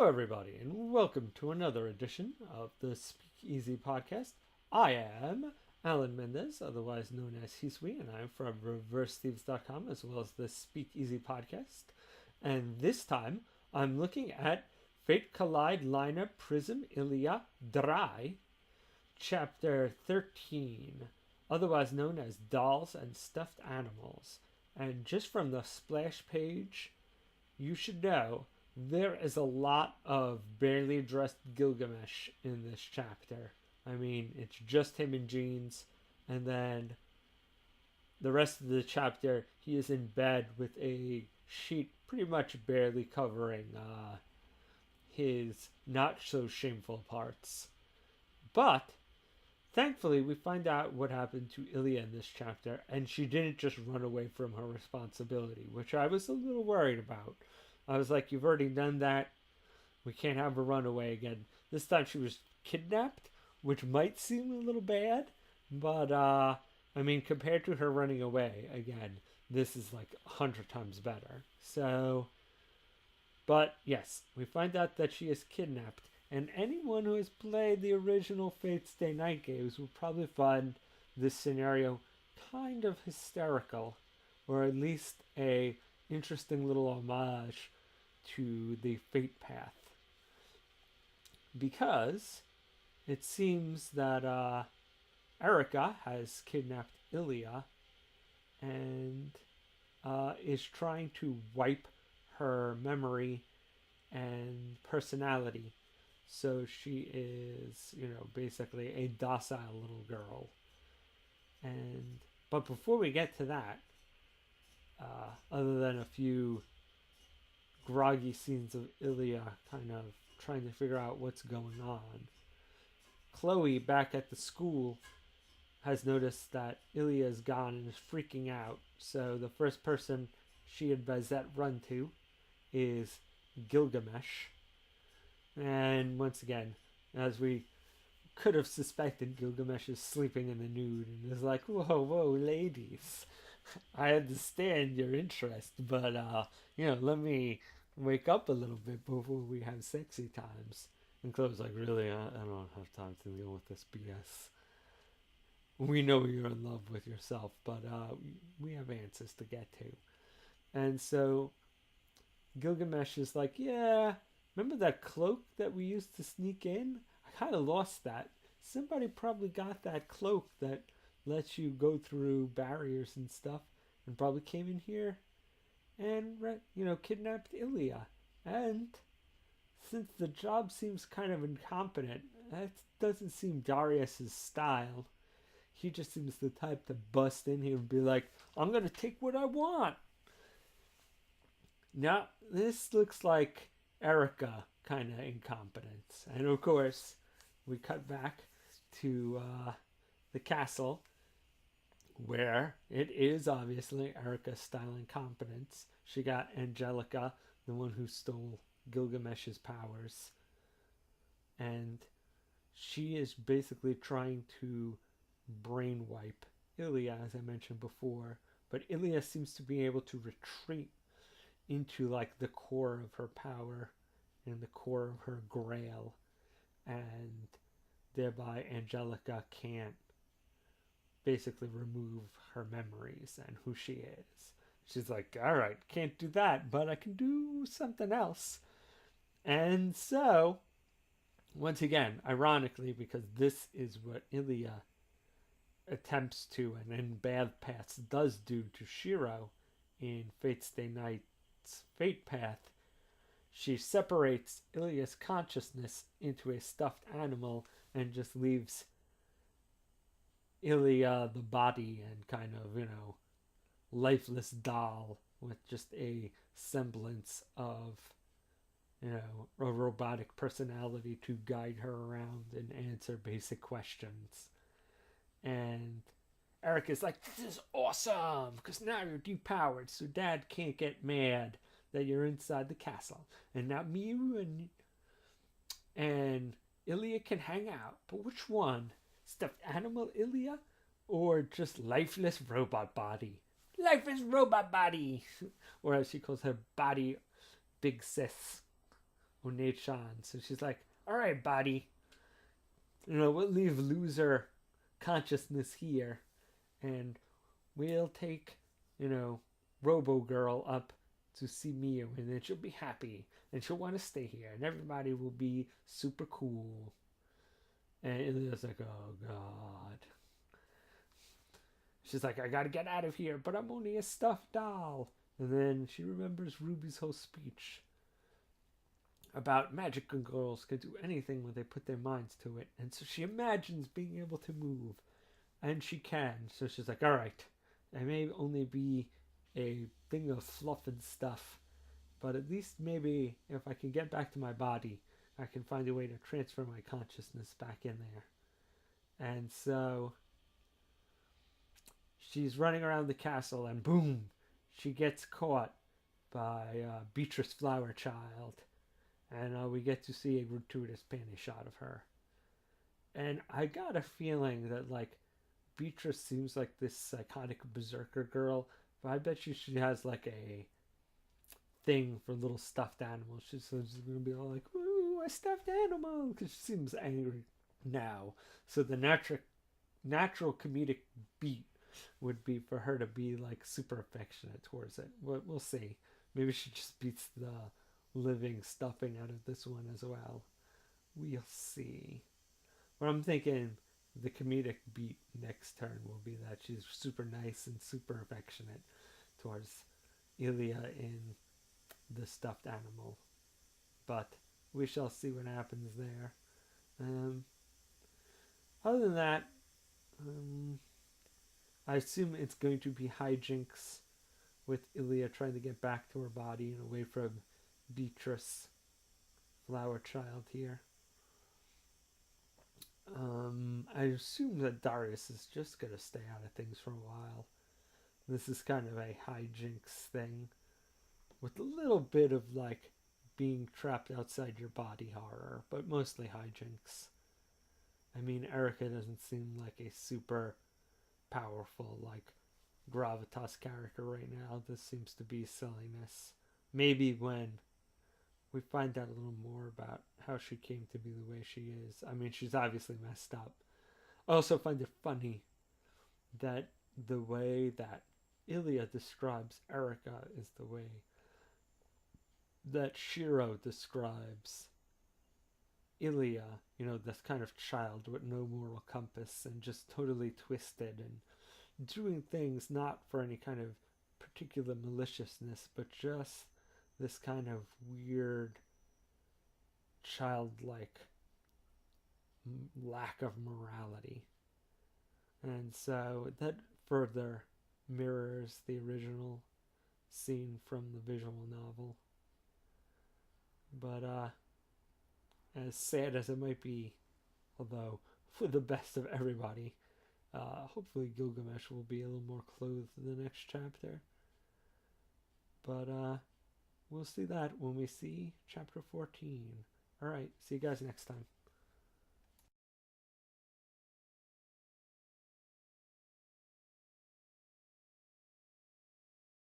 Hello, everybody, and welcome to another edition of the Speakeasy Podcast. I am Alan Mendez, otherwise known as Hisui, and I'm from ReverseThieves.com as well as the Speakeasy Podcast. And this time, I'm looking at Fate Kaleid liner Prisma Illya Drei, Chapter 13, otherwise known as Dolls and Stuffed Animals. And just from the splash page, you should know there is a lot of barely dressed Gilgamesh in this chapter. I mean, it's just him in jeans, and then the rest of the chapter, he is in bed with a sheet pretty much barely covering his not so shameful parts. But thankfully, we find out what happened to Illya in this chapter, and she didn't just run away from her responsibility, which I was a little worried about. I was like, you've already done that. We can't have her run away again. This time she was kidnapped, which might seem a little bad, but, I mean, compared to her running away, again, this is like 100 times better. So, but yes, we find out that she is kidnapped, and anyone who has played the original Fate Stay Night games will probably find this scenario kind of hysterical, or at least a interesting little homage to the Fate Path, because it seems that Erica has kidnapped Illya and is trying to wipe her memory and personality, so she is, basically a docile little girl. But before we get to that, other than a few groggy scenes of Illya kind of trying to figure out what's going on, Chloe, back at the school, has noticed that Illya is gone and is freaking out. So the first person she and Bazette run to is Gilgamesh. And once again, as we could have suspected, Gilgamesh is sleeping in the nude and is like, whoa, ladies, I understand your interest, but, let me wake up a little bit before we have sexy times. And Chloe's like, really, I don't have time to deal with this BS. We know you're in love with yourself, but we have answers to get to. And so Gilgamesh is like, yeah, remember that cloak that we used to sneak in? I kind of lost that. Somebody probably got that cloak that lets you go through barriers and stuff, and probably came in here and, kidnapped Illya. And since the job seems kind of incompetent, that doesn't seem Darius's style. He just seems the type to bust in here and be like, I'm going to take what I want. Now, this looks like Erica kind of incompetence. And of course, we cut back to the castle, where it is obviously Erica's style incompetence. She got Angelica, the one who stole Gilgamesh's powers, and she is basically trying to brainwipe Illya, as I mentioned before. But Illya seems to be able to retreat into like the core of her power and the core of her grail, and thereby Angelica can't basically remove her memories and who she is. She's like, all right, can't do that, but I can do something else. And so, once again, ironically, because this is what Illya attempts to, and in Bad Paths does do to Shiro in Fate Stay Night's Fate Path, she separates Ilya's consciousness into a stuffed animal and just leaves Illya the body and kind of, lifeless doll with just a semblance of, a robotic personality to guide her around and answer basic questions. And Eric is like, this is awesome, because now you're depowered, so Dad can't get mad that you're inside the castle. And now Miu and Illya can hang out. But which one? Stuffed animal Illya or just lifeless robot body? Lifeless robot body! Or as she calls her body, Big Sis. One-chan. So she's like, all right, buddy, we'll leave loser consciousness here, and we'll take, Robo Girl up to see Mio, and then she'll be happy, and she'll want to stay here, and everybody will be super cool. And Ilya's like, oh god. She's like, I gotta get out of here, but I'm only a stuffed doll. And then she remembers Ruby's whole speech about magical girls can do anything when they put their minds to it. And so she imagines being able to move. And she can. So she's like, alright, I may only be a thing of fluff and stuff, but at least maybe if I can get back to my body, I can find a way to transfer my consciousness back in there. And so she's running around the castle, and boom, she gets caught by Beatrice Flower Child. And we get to see a gratuitous panty shot of her. And I got a feeling that, like, Beatrice seems like this psychotic berserker girl, but I bet you she has, like, a thing for little stuffed animals. She's going to be all like, ooh, a stuffed animal, because she seems angry now. So the natural comedic beat would be for her to be, like, super affectionate towards it. We'll see. Maybe she just beats the living stuffing out of this one as well. We'll see. But I'm thinking the comedic beat next turn will be that she's super nice and super affectionate towards Illya in the stuffed animal. But we shall see what happens there. Other than that, I assume it's going to be hijinks with Illya trying to get back to her body and away from Beatrice Flower Child here. I assume that Darius is just going to stay out of things for a while. This is kind of a hijinks thing with a little bit of, like, being trapped outside your body horror, but mostly hijinks. I mean, Erica doesn't seem like a super powerful, like, gravitas character right now. This seems to be silliness. Maybe when we find out a little more about how she came to be the way she is. I mean, she's obviously messed up. I also find it funny that the way that Illya describes Erica is the way that Shiro describes Illya, this kind of child with no moral compass and just totally twisted and doing things not for any kind of particular maliciousness, but just this kind of weird, childlike lack of morality. And so that further mirrors the original scene from the visual novel. But as sad as it might be, although for the best of everybody, hopefully Gilgamesh will be a little more clothed in the next chapter. But we'll see that when we see chapter 14. Alright, see you guys next time.